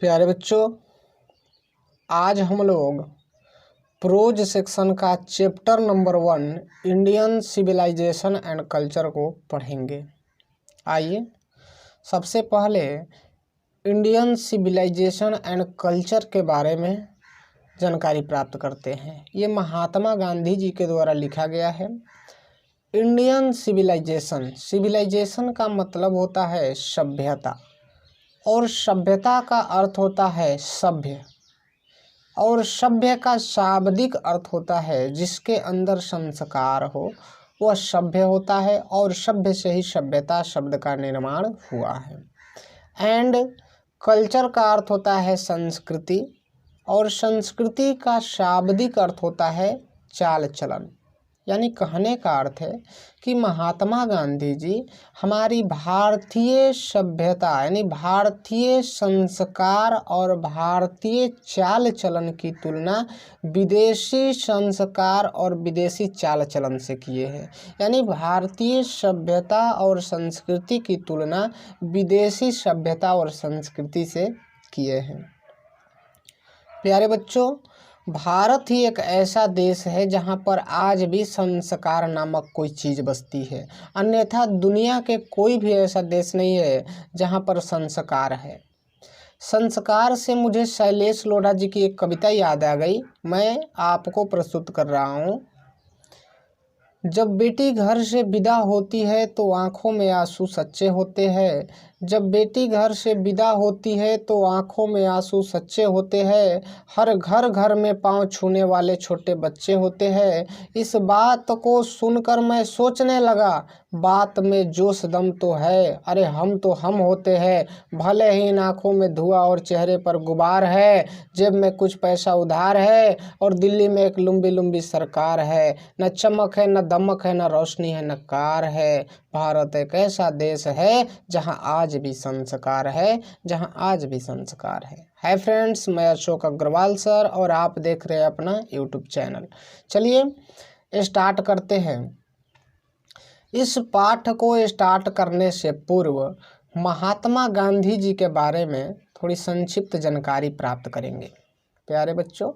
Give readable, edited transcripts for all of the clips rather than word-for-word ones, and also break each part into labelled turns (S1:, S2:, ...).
S1: प्यारे बच्चों, आज हम लोग प्रोज सेक्शन का chapter number 1 Indian civilization and culture को पढ़ेंगे। आइए सबसे पहले इंडियन सिविलाइजेशन एंड कल्चर के बारे में जानकारी प्राप्त करते हैं। ये महात्मा गांधी जी के द्वारा लिखा गया है। इंडियन सिविलाइजेशन का मतलब होता है सभ्यता, और सभ्यता का अर्थ होता है सभ्य, और सभ्य का शाब्दिक अर्थ होता है जिसके अंदर संस्कार हो वह सभ्य होता है, और सभ्य से ही सभ्यता शब्द का निर्माण हुआ है। एंड कल्चर का अर्थ होता है संस्कृति, और संस्कृति का शाब्दिक अर्थ होता है चाल चलन। यानी कहने का अर्थ है कि महात्मा गांधी जी हमारी भारतीय सभ्यता यानी भारतीय संस्कार और भारतीय चाल चलन की तुलना विदेशी संस्कार और विदेशी चाल चलन से किए हैं। यानी भारतीय सभ्यता और संस्कृति की तुलना विदेशी सभ्यता और संस्कृति से किए हैं। प्यारे बच्चों, भारत ही एक ऐसा देश है जहाँ पर आज भी संस्कार नामक कोई चीज़ बसती है, अन्यथा दुनिया के कोई भी ऐसा देश नहीं है जहाँ पर संस्कार है। संस्कार से मुझे शैलेश लोढ़ा जी की एक कविता याद आ गई, मैं आपको प्रस्तुत कर रहा हूँ। जब बेटी घर से विदा होती है तो आँखों में आंसू सच्चे होते हैं। जब बेटी घर से विदा होती है तो आँखों में आंसू सच्चे होते हैं। हर घर घर में पाँव छूने वाले छोटे बच्चे होते हैं। इस बात को सुनकर मैं सोचने लगा, बात में जोश दम तो है, अरे हम तो हम होते हैं। भले ही इन आँखों में धुआं और चेहरे पर गुबार है, जेब में कुछ पैसा उधार है, और दिल्ली में एक लंबी लंबी सरकार है। न चमक है, न दमक है, न रोशनी है, न कार है। भारत एक ऐसा देश है जहां आज भी संस्कार है, जहां आज भी संस्कार है। हाय फ्रेंड्स, मैं अशोक अग्रवाल सर और आप देख रहे हैं अपना यूट्यूब चैनल। चलिए स्टार्ट करते हैं। इस पाठ को स्टार्ट करने से पूर्व महात्मा गांधी जी के बारे में थोड़ी संक्षिप्त जानकारी प्राप्त करेंगे। प्यारे बच्चों,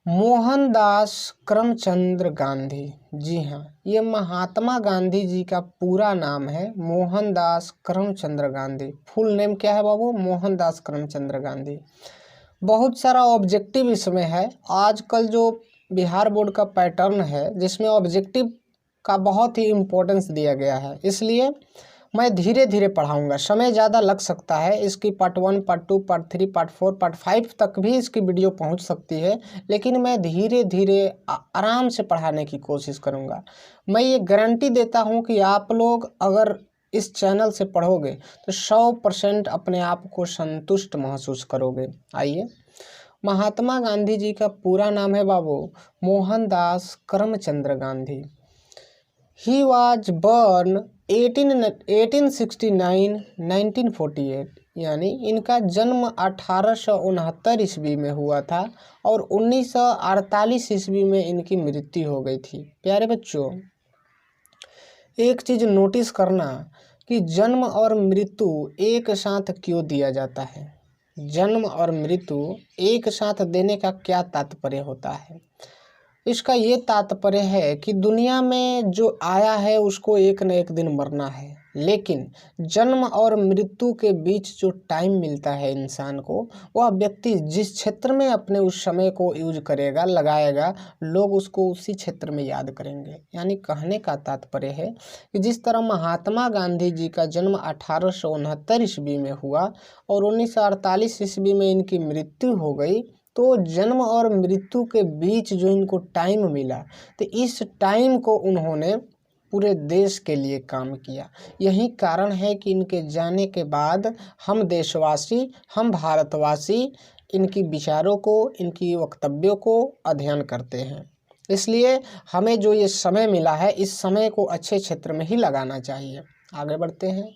S1: मोहनदास करमचंद गांधी, जी हाँ, ये महात्मा गांधी जी का पूरा नाम है मोहनदास करमचंद गांधी। फुल नेम क्या है बाबू? मोहनदास करमचंद गांधी। बहुत सारा ऑब्जेक्टिव इसमें है। आजकल जो बिहार बोर्ड का पैटर्न है जिसमें ऑब्जेक्टिव का बहुत ही इम्पोर्टेंस दिया गया है, इसलिए मैं धीरे धीरे पढ़ाऊंगा। समय ज़्यादा लग सकता है, इसकी part 1, part 2, part 3, part 4, part 5 तक भी इसकी वीडियो पहुंच सकती है, लेकिन मैं धीरे धीरे आराम से पढ़ाने की कोशिश करूंगा। मैं ये गारंटी देता हूं कि आप लोग अगर इस चैनल से पढ़ोगे तो 100% अपने आप को संतुष्ट महसूस करोगे। आइए, महात्मा गांधी जी का पूरा नाम है Babu Mohandas Karamchand Gandhi. He was born 1869-1948, यानी इनका जन्म 1869 ईस्वी में हुआ था और 1948 ईस्वी में इनकी मृत्यु हो गई थी। प्यारे बच्चों, एक चीज़ नोटिस करना कि जन्म और मृत्यु एक साथ क्यों दिया जाता है। जन्म और मृत्यु एक साथ देने का क्या तात्पर्य होता है? इसका ये तात्पर्य है कि दुनिया में जो आया है उसको एक न एक दिन मरना है, लेकिन जन्म और मृत्यु के बीच जो टाइम मिलता है इंसान को, वह व्यक्ति जिस क्षेत्र में अपने उस समय को यूज करेगा, लगाएगा, लोग उसको उसी क्षेत्र में याद करेंगे। यानी कहने का तात्पर्य है कि जिस तरह महात्मा गांधी जी का जन्म 1869 ईस्वी में हुआ और 1948 ईस्वी में इनकी मृत्यु हो गई, तो जन्म और मृत्यु के बीच जो इनको टाइम मिला, तो इस टाइम को उन्होंने पूरे देश के लिए काम किया। यही कारण है कि इनके जाने के बाद हम देशवासी, हम भारतवासी इनकी विचारों को, इनकी वक्तव्यों को अध्ययन करते हैं। इसलिए हमें जो ये समय मिला है, इस समय को अच्छे क्षेत्र में ही लगाना चाहिए। आगे बढ़ते हैं।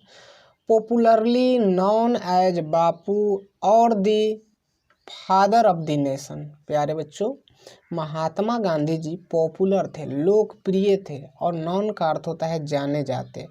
S1: पॉपुलरली नॉन एज बापू और the father of the nation. प्यारे बच्चों, महात्मा गांधी जी पॉपुलर थे, लोकप्रिय थे, और नॉन का अर्थ होता है जाने जाते।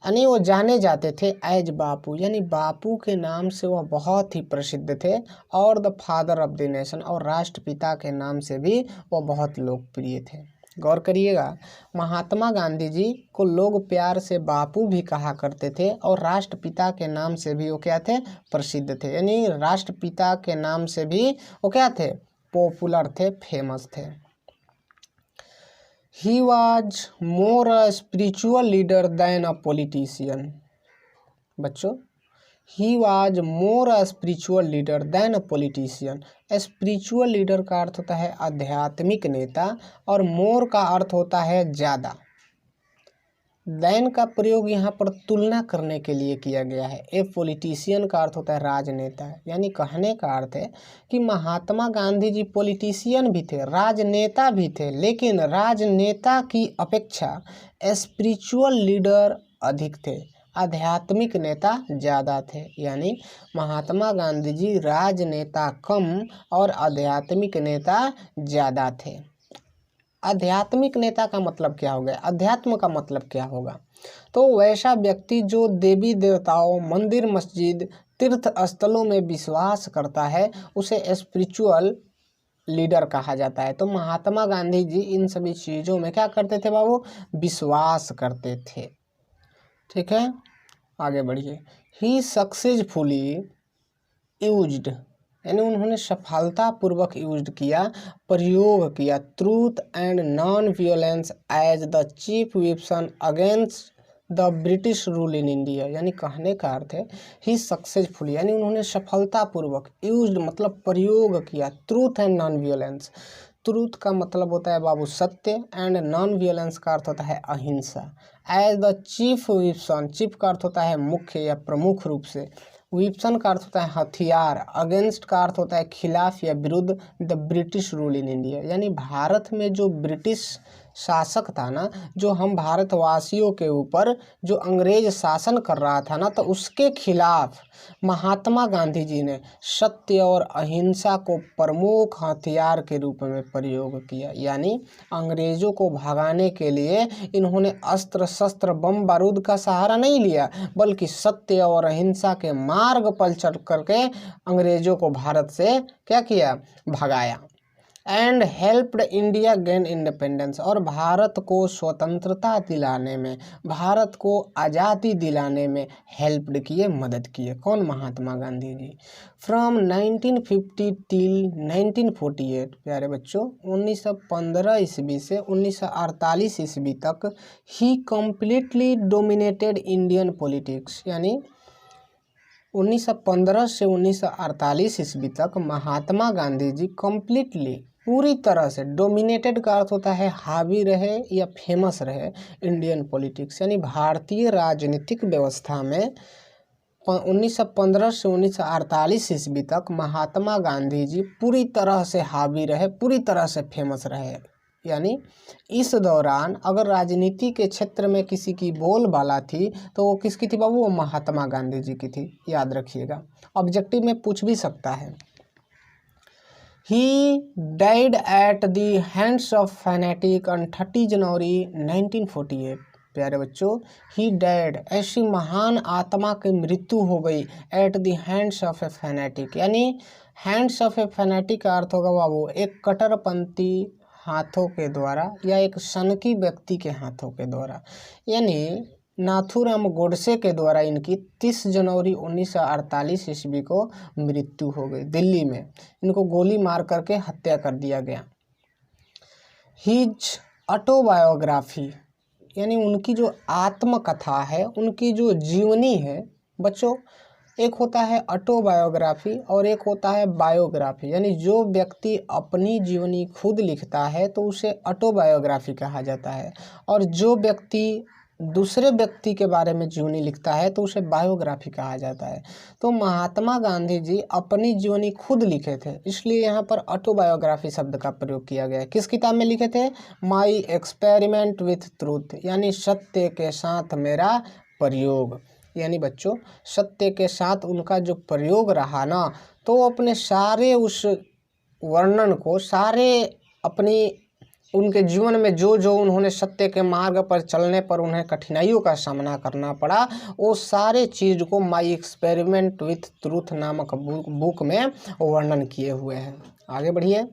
S1: यानी वो जाने जाते थे एज बापू, यानी बापू के नाम से वह बहुत ही प्रसिद्ध थे। और the father of the nation, और राष्ट्रपिता के नाम से भी वो बहुत लोकप्रिय थे। गौर करिएगा, महात्मा गांधी जी को लोग प्यार से बापू भी कहा करते थे और राष्ट्रपिता के नाम से भी वो क्या थे, प्रसिद्ध थे। यानी राष्ट्रपिता के नाम से भी वो क्या थे, पॉपुलर थे, फेमस थे। He was more a spiritual leader than a politician. बच्चों, he was more a spiritual leader than a politician. spiritual leader का अर्थ होता है आध्यात्मिक नेता और more का अर्थ होता है ज़्यादा। देन का प्रयोग यहाँ पर तुलना करने के लिए किया गया है। ए पॉलिटिशियन का अर्थ होता है राजनेता, यानी कहने का अर्थ है कि महात्मा गांधी जी पॉलिटिशियन भी थे, राजनेता भी थे, लेकिन राजनेता की अपेक्षा स्पिरिचुअल लीडर अधिक थे, आध्यात्मिक नेता ज़्यादा थे। यानी महात्मा गांधी जी राजनेता कम और आध्यात्मिक नेता ज़्यादा थे। आध्यात्मिक नेता का मतलब क्या हो गया, अध्यात्म का मतलब क्या होगा, तो वैसा व्यक्ति जो देवी देवताओं, मंदिर मस्जिद, तीर्थ स्थलों में विश्वास करता है उसे स्पिरिचुअल लीडर कहा जाता है। तो महात्मा गांधी जी इन सभी चीज़ों में क्या करते थे बाबू, विश्वास करते थे। ठीक है, आगे बढ़िए। ही सक्सेसफुली यूज्ड, यानी उन्होंने सफलतापूर्वक यूज किया, प्रयोग किया, truth and non violence as the chief weapon against the British rule in India. यानी कहने का अर्थ है ही सक्सेसफुल, यानी उन्होंने सफलतापूर्वक यूज मतलब प्रयोग किया, truth and non violence. Truth का मतलब होता है बाबू सत्य, एंड नॉन वियोलेंस का अर्थ होता है अहिंसा। As the chief weapon, chief का अर्थ होता है मुख्य या प्रमुख रूप से, वेपन का अर्थ होता है हथियार, अगेंस्ट का अर्थ होता है खिलाफ या विरुद्ध, the British rule in India, यानी भारत में जो ब्रिटिश शासक था ना, जो हम भारतवासियों के ऊपर जो अंग्रेज शासन कर रहा था ना, तो उसके खिलाफ महात्मा गांधी जी ने सत्य और अहिंसा को प्रमुख हथियार के रूप में प्रयोग किया। यानी अंग्रेजों को भगाने के लिए इन्होंने अस्त्र शस्त्र बम बारूद का सहारा नहीं लिया, बल्कि सत्य और अहिंसा के मार्ग पर चल करके अंग्रेजों को भारत से क्या किया, भगाया। And helped India gain independence, और भारत को स्वतंत्रता दिलाने में, भारत को आज़ादी दिलाने में हेल्प्ड किए, मदद किए। कौन, महात्मा गांधी जी। फ्रॉम 1950 टिल 1948, प्यारे बच्चों 1915 ईस्वी से 1948 ईस्वी तक ही कम्प्लीटली डोमिनेटेड इंडियन पॉलिटिक्स, यानी 1915 से 1948 ईस्वी तक महात्मा गांधी जी कम्प्लीटली पूरी तरह से, डोमिनेटेड का अर्थ होता है हावी रहे या फेमस रहे, इंडियन पॉलिटिक्स यानी भारतीय राजनीतिक व्यवस्था में 1915 से 1948 ईस्वी तक महात्मा गांधी जी पूरी तरह से हावी रहे, पूरी तरह से फेमस रहे। यानी इस दौरान अगर राजनीति के क्षेत्र में किसी की बोलबाला थी तो वो किसकी थी बाबू, वो महात्मा गांधी जी की थी, याद रखिएगा, ऑब्जेक्टिव में पूछ भी सकता है। He died at the hands of fanatic on 30 जनवरी 1948, प्यारे बच्चों ही डाइड, ऐसी महान आत्मा की मृत्यु हो गई, at the hands of A fanatic, यानी हैंड्स ऑफ ए फैनेटिक का अर्थ होगा बाबू एक कट्टरपंथी हाथों के द्वारा या एक सनकी व्यक्ति के हाथों के द्वारा, यानी नाथूराम गोडसे के द्वारा इनकी 30 जनवरी 1948 ईस्वी को मृत्यु हो गई। दिल्ली में इनको गोली मार करके हत्या कर दिया गया। हिज ऑटोबायोग्राफी, यानी उनकी जो आत्मकथा है, उनकी जो जीवनी है बच्चों, एक होता है ऑटोबायोग्राफी और एक होता है बायोग्राफी, यानी जो व्यक्ति अपनी जीवनी खुद लिखता है तो उसे ऑटोबायोग्राफी कहा जाता है, और जो व्यक्ति दूसरे व्यक्ति के बारे में जीवनी लिखता है तो उसे बायोग्राफी कहा जाता है। तो महात्मा गांधी जी अपनी जीवनी खुद लिखे थे, इसलिए यहाँ पर ऑटोबायोग्राफी शब्द का प्रयोग किया गया है। किस किताब में लिखे थे, माई एक्सपेरिमेंट विथ ट्रूथ, यानी सत्य के साथ मेरा प्रयोग, यानी बच्चों सत्य के साथ उनका जो प्रयोग रहा ना, तो अपने सारे उस वर्णन को, सारे अपनी उनके जीवन में जो जो उन्होंने सत्य के मार्ग पर चलने पर उन्हें कठिनाइयों का सामना करना पड़ा, वो सारे चीज़ को माई एक्सपेरिमेंट विथ ट्रूथ नामक बुक में वर्णन किए हुए हैं। आगे बढ़िए।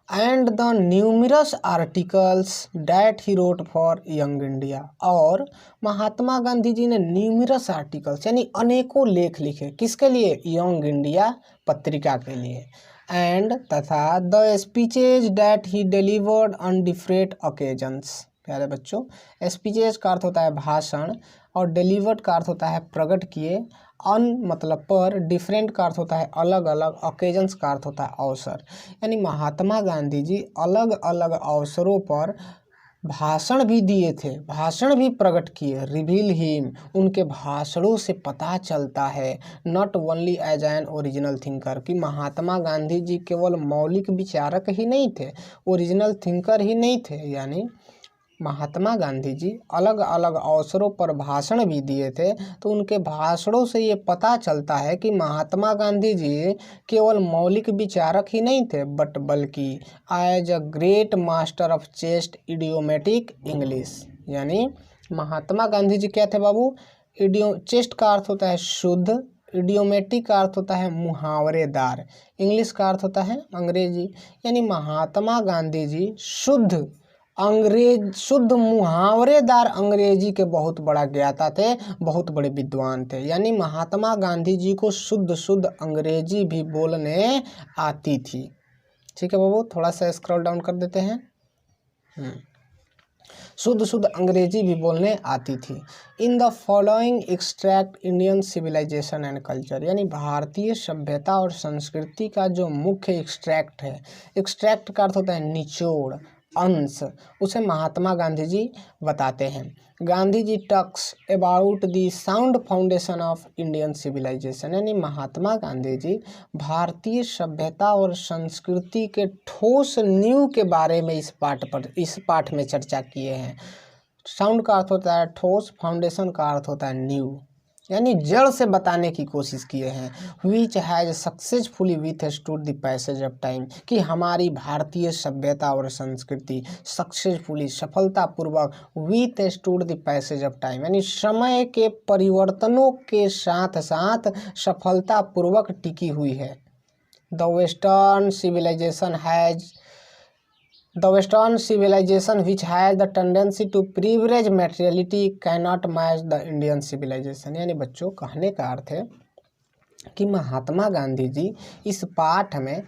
S1: And the numerous articles that he wrote for young India, और महात्मा गांधी जी ने न्यूमरस आर्टिकल्स यानी अनेकों लेख लिखे, किसके लिए? यंग इंडिया पत्रिका के लिए। एंड तथा the speeches that he delivered on different occasions. प्यारे बच्चों, स्पीचेज का अर्थ होता है भाषण, और डिलीवर्ड का अर्थ होता है प्रकट किए, अन मतलब पर, डिफरेंट का अर्थ होता है अलग अलग, ओकेजन्स का अर्थ होता है अवसर। यानी महात्मा गांधी जी अलग अलग अवसरों पर भाषण भी दिए थे, भाषण भी प्रकट किए। रिवील हिम, उनके भाषणों से पता चलता है not only as an original thinker, कि महात्मा गांधी जी केवल मौलिक विचारक ही नहीं थे, ओरिजिनल थिंकर ही नहीं थे, यानी महात्मा गांधी जी अलग अलग अवसरों पर भाषण भी दिए थे। तो उनके भाषणों से ये पता चलता है कि महात्मा गांधी जी केवल मौलिक विचारक ही नहीं थे, बल्कि as a great master of chaste idiomatic English. यानी महात्मा गांधी जी क्या थे बाबू? चेस्ट का अर्थ होता है शुद्ध, इडियोमेटिक का अर्थ होता है मुहावरेदार, इंग्लिश का अर्थ होता है अंग्रेजी। यानी महात्मा गांधी जी शुद्ध मुहावरेदार अंग्रेजी के बहुत बड़ा ज्ञाता थे, बहुत बड़े विद्वान थे। यानी महात्मा गांधी जी को शुद्ध अंग्रेजी भी बोलने आती थी। ठीक है बाबू, थोड़ा सा स्क्रॉल डाउन कर देते हैं। शुद्ध अंग्रेजी भी बोलने आती थी। In the following extract Indian civilization and culture, यानी भारतीय सभ्यता और संस्कृति का जो मुख्य एक्सट्रैक्ट है, एक्सट्रैक्ट का अर्थ होता है निचोड़, अंश, उसे महात्मा गांधी जी बताते हैं। Gandhi ji talks about the sound foundation of Indian civilisation, यानी महात्मा गांधी जी भारतीय सभ्यता और संस्कृति के ठोस नींव के बारे में इस पाठ में चर्चा किए हैं। साउंड का अर्थ होता है ठोस, फाउंडेशन का अर्थ होता है नींव, यानी जड़ से बताने की कोशिश किए हैं। Which has successfully withstood the passage of time, कि हमारी भारतीय सभ्यता और संस्कृति सक्सेसफुली सफलतापूर्वक withstood the passage of time, यानी समय के परिवर्तनों के साथ साथ सफलतापूर्वक टिकी हुई है। The western civilization which has the tendency to privilege materiality cannot match the Indian civilization। यानी बच्चों, कहने का अर्थ है कि महात्मा गांधी जी इस पाठ में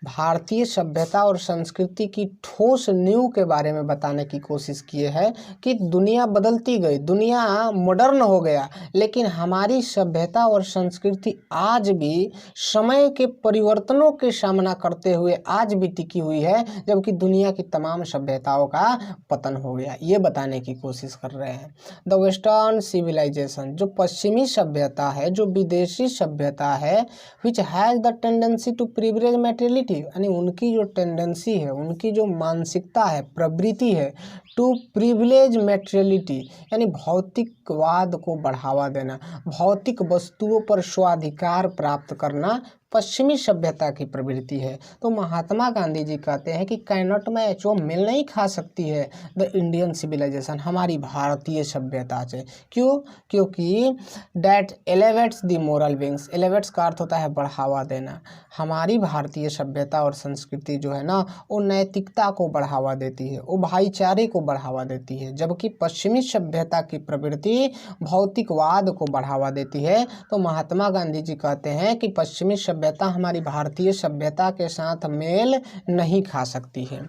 S1: भारतीय सभ्यता और संस्कृति की ठोस नींव के बारे में बताने की कोशिश किए हैं कि दुनिया बदलती गई, दुनिया मॉडर्न हो गया, लेकिन हमारी सभ्यता और संस्कृति आज भी समय के परिवर्तनों के सामना करते हुए आज भी टिकी हुई है, जबकि दुनिया की तमाम सभ्यताओं का पतन हो गया, ये बताने की कोशिश कर रहे हैं। द वेस्टर्न सिविलाइजेशन, जो पश्चिमी सभ्यता है, जो विदेशी सभ्यता है, which has the tendency to privilege materiality, यानी उनकी जो टेंडेंसी है, उनकी जो मानसिकता है, प्रवृत्ति है, टू प्रिविलेज मटेरियलिटी, यानी भौतिकवाद को बढ़ावा देना, भौतिक वस्तुओं पर स्वाधिकार प्राप्त करना पश्चिमी सभ्यता की प्रवृत्ति है। तो महात्मा गांधी जी कहते हैं कि कैनॉट मैच, वो मिल नहीं खा सकती है द इंडियन सिविलाइजेशन, हमारी भारतीय सभ्यता से। क्यों? क्योंकि that elevates the moral wings, elevates का अर्थ होता है बढ़ावा देना। हमारी भारतीय सभ्यता और संस्कृति जो है ना, वो नैतिकता को बढ़ावा देती है, वो भाईचारे को बढ़ावा देती है, जबकि पश्चिमी सभ्यता की प्रवृत्ति भौतिकवाद को बढ़ावा देती है। तो महात्मा गांधी जी कहते हैं कि पश्चिमी सभ्यता हमारी भारतीय सभ्यता के साथ मेल नहीं खा सकती है।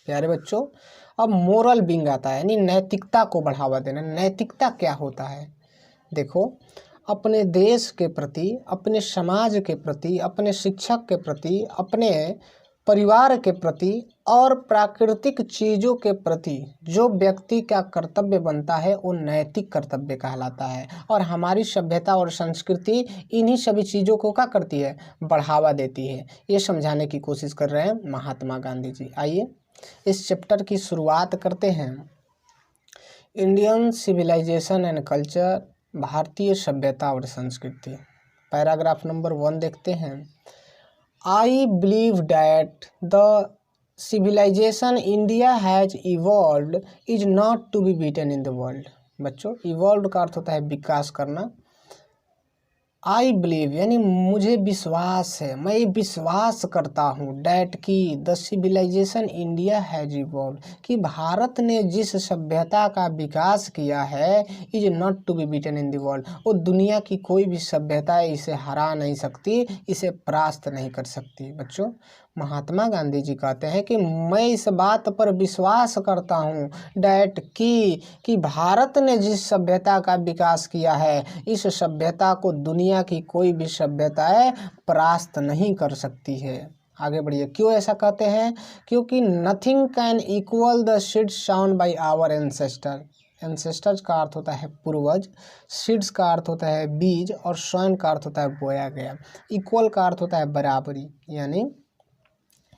S1: प्यारे बच्चों, अब मोरल विंग आता है, यानी नैतिकता को बढ़ावा देना। नैतिकता क्या होता है? देखो, अपने देश के प्रति, अपने समाज के प्रति, अपने शिक्षक के प्रति, अपने परिवार के प्रति और प्राकृतिक चीज़ों के प्रति जो व्यक्ति का कर्तव्य बनता है, वो नैतिक कर्तव्य कहलाता है। और हमारी सभ्यता और संस्कृति इन्हीं सभी चीज़ों को क्या करती है? बढ़ावा देती है। ये समझाने की कोशिश कर रहे हैं महात्मा गांधी जी। आइए इस चैप्टर की शुरुआत करते हैं। इंडियन सिविलाइजेशन एंड कल्चर, भारतीय सभ्यता और संस्कृति। पैराग्राफ नंबर 1 देखते हैं। I believe that the civilization India has evolved is not to be beaten in the world। बच्चों, evolved का अर्थ होता है विकास करना। आई बिलीव यानी मुझे विश्वास है, मैं विश्वास करता हूँ डैट की the civilization India has evolve कि भारत ने जिस सभ्यता का विकास किया है is not to be beaten in the world, वो दुनिया की कोई भी सभ्यता इसे हरा नहीं सकती, इसे परास्त नहीं कर सकती। बच्चों, महात्मा गांधी जी कहते हैं कि मैं इस बात पर विश्वास करता हूँ डैट कि भारत ने जिस सभ्यता का विकास किया है इस सभ्यता को दुनिया की कोई भी सभ्यताएं परास्त नहीं कर सकती है। आगे बढ़िए। क्यों ऐसा कहते हैं? क्योंकि nothing can equal the seeds sound by our ancestor. Ancestors का अर्थ होता है पूर्वज, सीड्स का अर्थ होता है बीज, और सॉन का अर्थ होता है बोया गया, इक्वल का अर्थ होता है बराबरी। यानी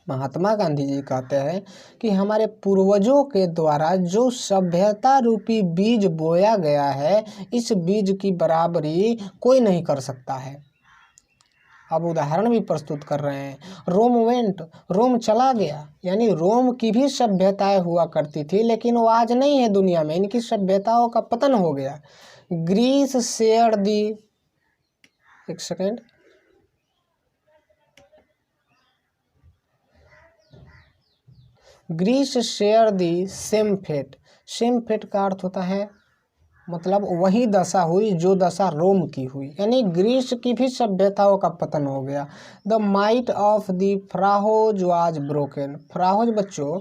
S1: महात्मा गांधी जी कहते हैं कि हमारे पूर्वजों के द्वारा जो सभ्यता रूपी बीज बोया गया है इस बीज की बराबरी कोई नहीं कर सकता है। अब उदाहरण भी प्रस्तुत कर रहे हैं। रोम वेंट, रोम चला गया, यानी रोम की भी सभ्यताएं हुआ करती थी लेकिन वो आज नहीं है दुनिया में, इनकी सभ्यताओं का पतन हो गया। ग्रीस शेयर दी, एक second, Greece share the same fate. Same fate का अर्थ होता है मतलब वही दशा हुई जो दशा रोम की हुई, यानी ग्रीस की भी सभ्यताओं का पतन हो गया। The might of the Pharaohs was broken. Pharaohs बच्चों,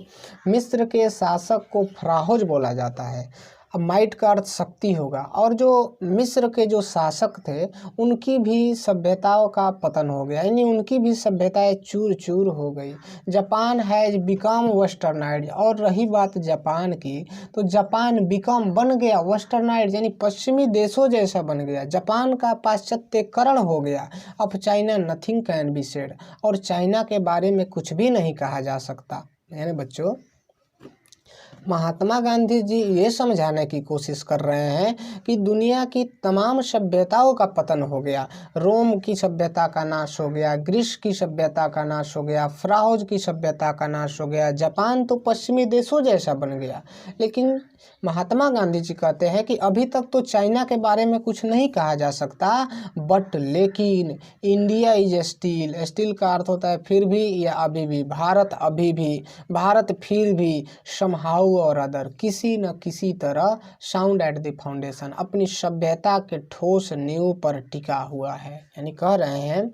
S1: मिस्र के शासक को फ्राहोज बोला जाता है। अब माइट का अर्थ शक्ति होगा, और जो मिस्र के जो शासक थे उनकी भी सभ्यताओं का पतन हो गया, यानी उनकी भी सभ्यताएं चूर चूर हो गई। Japan has become westernised. और रही बात जापान की, तो जापान बिकम बन गया वेस्टर्नाइज्ड, यानी पश्चिमी देशों जैसा बन गया। जापान का पाश्चात्यकरण हो गया। अब China nothing can be said, और चाइना के बारे में कुछ भी नहीं कहा जा सकता। यानी बच्चों, महात्मा गांधी जी ये समझाने की कोशिश कर रहे हैं कि दुनिया की तमाम सभ्यताओं का पतन हो गया। रोम की सभ्यता का नाश हो गया, ग्रीस की सभ्यता का नाश हो गया, फ्राहोज की सभ्यता का नाश हो गया, जापान तो पश्चिमी देशों जैसा बन गया। लेकिन महात्मा गांधी जी कहते हैं कि अभी तक तो चाइना के बारे में कुछ नहीं कहा जा सकता, बट लेकिन इंडिया इज स्टिल। स्टिल का अर्थ होता है फिर भी या अभी भी। भारत अभी भी, भारत फिर भी, समहाउ और अदर, किसी न किसी तरह, साउंड एट द फाउंडेशन, अपनी सभ्यता के ठोस नींव पर टिका हुआ है। यानी कह रहे हैं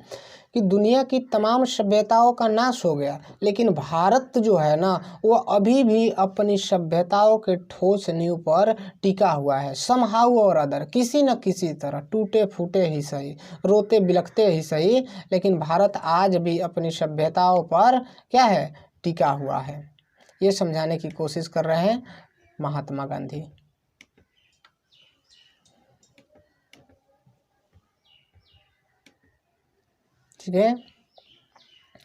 S1: कि दुनिया की तमाम सभ्यताओं का नाश हो गया लेकिन भारत जो है ना वो अभी भी अपनी सभ्यताओं के ठोस नींव पर टिका हुआ है। समहाउ और अदर, किसी न किसी तरह, टूटे फूटे ही सही, रोते बिलखते ही सही, लेकिन भारत आज भी अपनी सभ्यताओं पर क्या है, टिका हुआ है। ये समझाने की कोशिश कर रहे हैं महात्मा गांधी। ठीक है,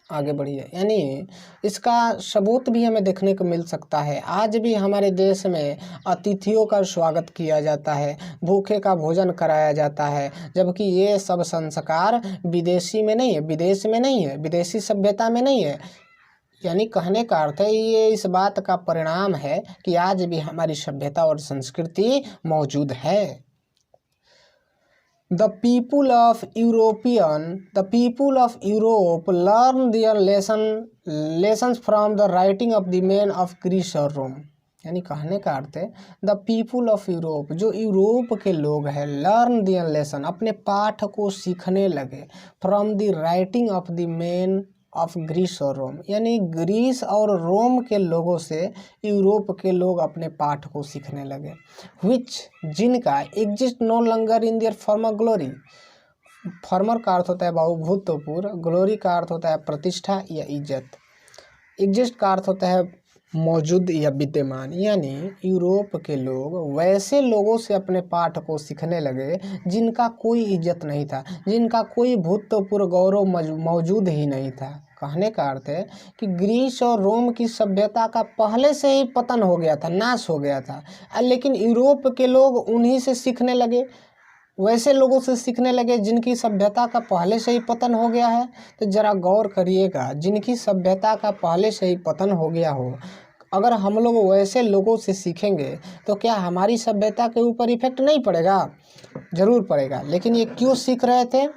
S1: आगे बढ़िए। यानी इसका सबूत भी हमें देखने को मिल सकता है। आज भी हमारे देश में अतिथियों का स्वागत किया जाता है, भूखे का भोजन कराया जाता है, जबकि ये सब संस्कार विदेशी में नहीं है, विदेश में नहीं है, विदेशी सभ्यता में नहीं है। यानी कहने का अर्थ है ये इस बात का परिणाम है कि आज भी हमारी सभ्यता और संस्कृति मौजूद है। The people of Europe learn their lessons from the writing of the men of Greece और रोम। यानी कहने का अर्थ है द पीपुल ऑफ यूरोप, जो यूरोप के लोग हैं, लर्न दियर लेसन, अपने पाठ को सीखने लगे, from the writing of the men of Greece और रोम, यानी ग्रीस और रोम के लोगों से यूरोप के लोग अपने पाठ को सीखने लगे। विच, जिनका, exist no longer in their former glory. Former का अर्थ होता है भूतपूर्व, ग्लोरी का अर्थ होता है प्रतिष्ठा या इज्जत, एग्जिस्ट का अर्थ होता है मौजूद या विद्यमान। यानी यूरोप के लोग वैसे लोगों से अपने पाठ को सीखने लगे जिनका कोई इज्जत नहीं था, जिनका कोई भूतपूर्व गौरव मौजूद ही नहीं था। कहने का अर्थ है कि ग्रीस और रोम की सभ्यता का पहले से ही पतन हो गया था, नाश हो गया था, लेकिन यूरोप के लोग उन्हीं से सीखने लगे। वैसे लोगों से सीखने लगे जिनकी सभ्यता का पहले से ही पतन हो गया है। तो जरा गौर करिएगा, जिनकी सभ्यता का पहले से ही पतन हो गया हो, अगर हम लोग वैसे लोगों से सीखेंगे तो क्या हमारी सभ्यता के ऊपर इफेक्ट नहीं पड़ेगा? ज़रूर पड़ेगा। लेकिन ये क्यों सीख रहे थे,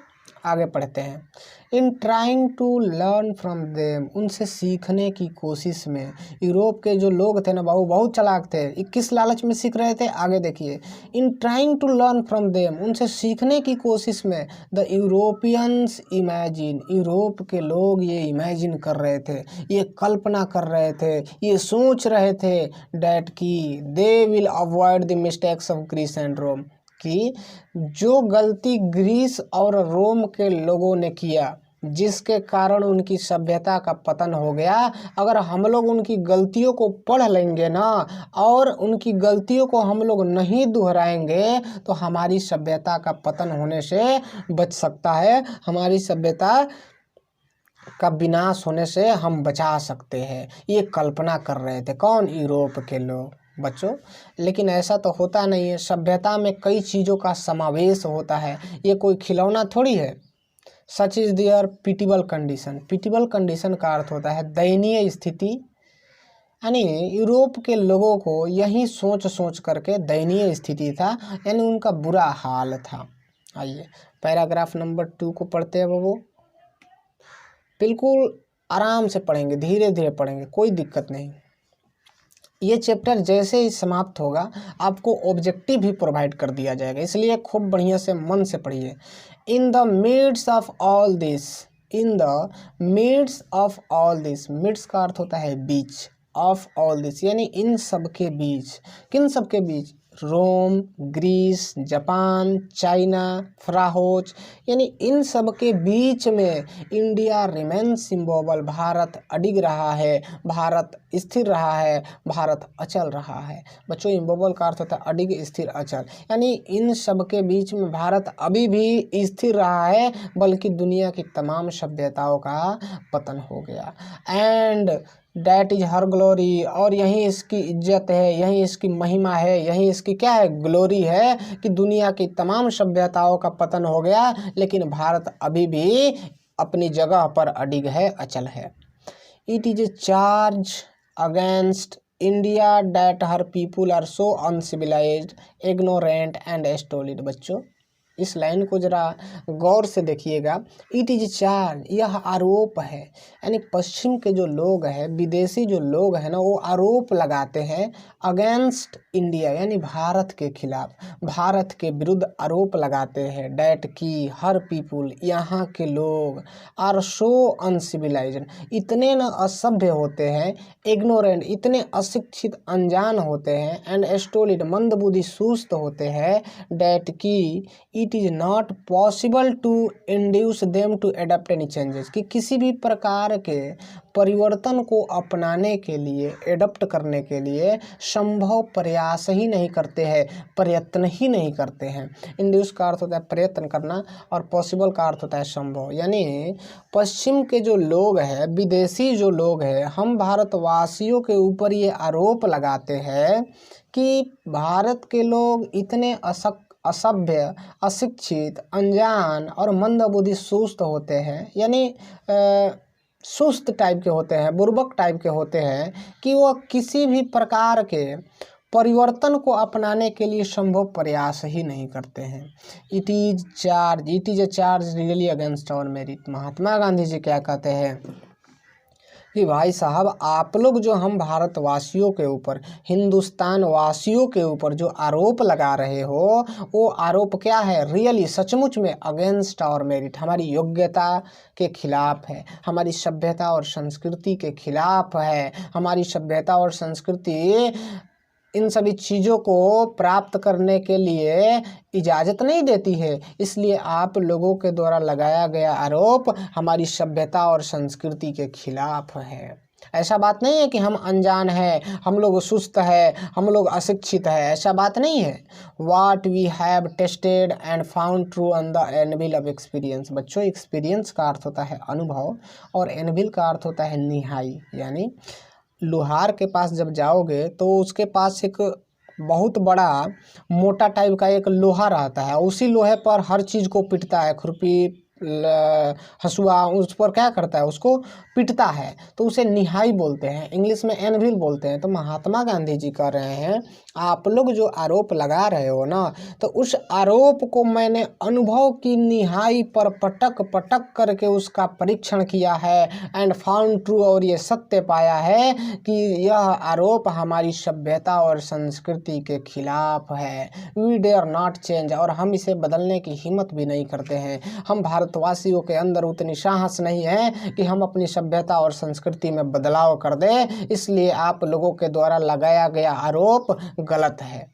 S1: आगे पढ़ते हैं। In trying to learn from them, उनसे सीखने की कोशिश में। यूरोप के जो लोग थे ना बाबू, बहुत चालाक थे। किस लालच में सीख रहे थे, आगे देखिए। In trying to learn from them, उनसे सीखने की कोशिश में द यूरोपियंस इमेजिन, यूरोप के लोग ये इमेजिन कर रहे थे, ये कल्पना कर रहे थे, ये सोच रहे थे डैट की they will avoid the mistakes of Greece and Rome, कि जो गलती ग्रीस और रोम के लोगों ने किया, जिसके कारण उनकी सभ्यता का पतन हो गया, अगर हम लोग उनकी गलतियों को पढ़ लेंगे ना और उनकी गलतियों को हम लोग नहीं दोहराएंगे तो हमारी सभ्यता का पतन होने से बच सकता है, हमारी सभ्यता का विनाश होने से हम बचा सकते हैं। ये कल्पना कर रहे थे कौन? यूरोप के लोग बच्चों। लेकिन ऐसा तो होता नहीं है। सभ्यता में कई चीज़ों का समावेश होता है, ये कोई खिलौना थोड़ी है। Such is their pitiable condition. Pitiable condition का अर्थ होता है दयनीय स्थिति, यानी यूरोप के लोगों को यही सोच सोच करके दयनीय स्थिति था, यानी उनका बुरा हाल था। आइए पैराग्राफ नंबर 2 को पढ़ते हैं बाबू। बिल्कुल आराम से पढ़ेंगे, धीरे धीरे पढ़ेंगे, कोई दिक्कत नहीं। ये चैप्टर जैसे ही समाप्त होगा आपको ऑब्जेक्टिव भी प्रोवाइड कर दिया जाएगा, इसलिए खूब बढ़िया से मन से पढ़िए। In the midst of all this, in the midst of all this, midst का अर्थ होता है बीच, ऑफ ऑल दिस यानी इन सब के बीच। किन सब के बीच? रोम, ग्रीस, जापान, चाइना, फ्राहोच, यानी इन सब के बीच में इंडिया रिमेन्स इमूवेबल, भारत अडिग रहा है, भारत स्थिर रहा है, भारत अचल रहा है। बच्चों इमूवेबल का अर्थ होता है अडिग, स्थिर, अचल, यानी इन सब के बीच में भारत अभी भी स्थिर रहा है, बल्कि दुनिया की तमाम सभ्यताओं का पतन हो गया। And that is her glory, और यही इसकी इज्जत है, यही इसकी महिमा है, यही इसकी क्या है? ग्लोरी है, कि दुनिया की तमाम सभ्यताओं का पतन हो गया लेकिन भारत अभी भी अपनी जगह पर अडिग है, अचल है। It is a charge against India that her people are so uncivilised, ignorant and stolid. बच्चों इस लाइन को जरा गौर से देखिएगा। इट इज चार्ज, यह आरोप है, यानी पश्चिम के जो लोग हैं, विदेशी जो लोग हैं ना, वो आरोप लगाते हैं अगेंस्ट इंडिया, यानी भारत के खिलाफ, भारत के विरुद्ध आरोप लगाते हैं। डैट की हर पीपुल, यहाँ के लोग, आर सो अनसिविलाइज्ड, इतने न असभ्य होते हैं, इग्नोरेंट, इतने अशिक्षित अनजान होते हैं, एंड स्टोलिड, मंदबुद्धि सुस्त होते हैं। डैट की it is not possible to induce them to adapt any changes, कि किसी भी प्रकार के परिवर्तन को अपनाने के लिए, एडप्ट करने के लिए संभव प्रयास ही नहीं करते हैं, प्रयत्न ही नहीं करते हैं। इंड्यूस का अर्थ होता है प्रयत्न करना और पॉसिबल का अर्थ होता है संभव। यानी पश्चिम के जो लोग हैं, विदेशी जो लोग हैं, हम भारतवासियों के ऊपर ये आरोप लगाते हैं कि भारत के लोग इतने असभ्य, अशिक्षित, अनजान और मंदबुद्धि सुस्त होते हैं, यानी सुस्त टाइप के होते हैं, बुर्बक टाइप के होते हैं, कि वो किसी भी प्रकार के परिवर्तन को अपनाने के लिए संभव प्रयास ही नहीं करते हैं। It is a charge really against our merit. Mahatma Gandhi ji क्या कहते हैं कि भाई साहब आप लोग जो हम भारतवासियों के ऊपर, हिंदुस्तान वासियों के ऊपर जो आरोप लगा रहे हो, वो आरोप क्या है? रियली, सचमुच में अगेंस्ट आवर मेरिट, हमारी योग्यता के खिलाफ है, हमारी सभ्यता और संस्कृति के खिलाफ है। हमारी सभ्यता और संस्कृति इन सभी चीज़ों को प्राप्त करने के लिए इजाज़त नहीं देती है, इसलिए आप लोगों के द्वारा लगाया गया आरोप हमारी सभ्यता और संस्कृति के खिलाफ है। ऐसा बात नहीं है कि हम अनजान हैं, हम लोग सुस्त है, हम लोग अशिक्षित है, ऐसा बात नहीं है। What we have tested and found true on the anvil of experience. बच्चों एक्सपीरियंस का अर्थ होता है अनुभव और एनविल का अर्थ होता है निहाई, यानी लोहार के पास जब जाओगे तो उसके पास एक बहुत बड़ा मोटा टाइप का एक लोहा रहता है, उसी लोहे पर हर चीज़ को पीटता है, खुरपी हसुआ उस पर क्या करता है, उसको पीटता है, तो उसे निहाई बोलते हैं, इंग्लिश में एनविल बोलते हैं। तो महात्मा गांधी जी कह रहे हैं आप लोग जो आरोप लगा रहे हो ना, तो उस आरोप को मैंने अनुभव की निहाई पर पटक पटक करके उसका परीक्षण किया है एंड फाउंड ट्रू, और ये सत्य पाया है कि यह आरोप हमारी सभ्यता और संस्कृति के खिलाफ है। वी डेयर नॉट चेंज, और हम इसे बदलने की हिम्मत भी नहीं करते हैं। हम भारतवासियों के अंदर उतनी साहस नहीं है कि हम अपनी सभ्यता और संस्कृति में बदलाव कर दें, इसलिए आप लोगों के द्वारा लगाया गया आरोप गलत है।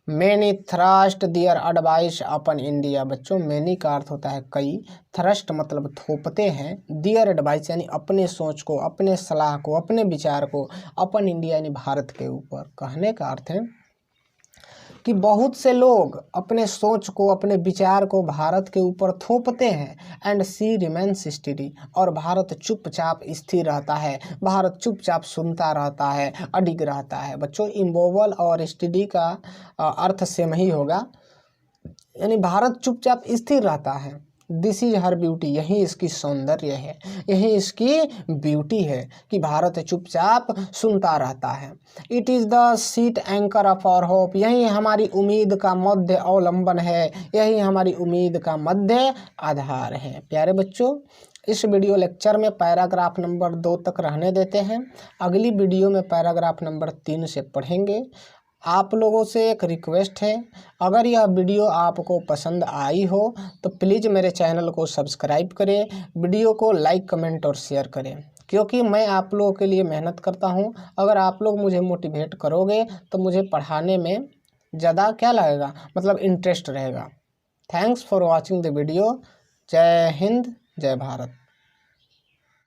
S1: मैनी थ्रस्ट दियर एडवाइस अपन इंडिया। बच्चों मैनी का अर्थ होता है कई, थ्रस्ट मतलब थोपते हैं, दियर एडवाइस यानी अपने सोच को, अपने सलाह को, अपने विचार को, अपन इंडिया यानी भारत के ऊपर। कहने का अर्थ है कि बहुत से लोग अपने सोच को, अपने विचार को भारत के ऊपर थोपते हैं एंड सी रिमेन्स स्टडी, और भारत चुपचाप स्थिर रहता है, भारत चुपचाप सुनता रहता है, अडिग रहता है। बच्चों इम्बोवल और स्टडी का अर्थ सेम ही होगा, यानी भारत चुपचाप स्थिर रहता है। दिस इज हर ब्यूटी, यही इसकी सौंदर्य है, यही इसकी ब्यूटी है कि भारत चुपचाप सुनता रहता है। It is the sheet anchor of our hope, यही हमारी उम्मीद का मध्य अवलंबन है, यही हमारी उम्मीद का मध्य आधार है। प्यारे बच्चों इस वीडियो लेक्चर में पैराग्राफ नंबर 2 तक रहने देते हैं, अगली वीडियो में पैराग्राफ नंबर 3 से पढ़ेंगे। आप लोगों से एक रिक्वेस्ट है, अगर यह वीडियो आपको पसंद आई हो तो प्लीज़ मेरे चैनल को सब्सक्राइब करें, वीडियो को लाइक कमेंट और शेयर करें, क्योंकि मैं आप लोगों के लिए मेहनत करता हूं। अगर आप लोग मुझे मोटिवेट करोगे तो मुझे पढ़ाने में ज़्यादा क्या लगेगा, मतलब इंटरेस्ट रहेगा। Thanks for watching the video. जय हिंद, जय भारत।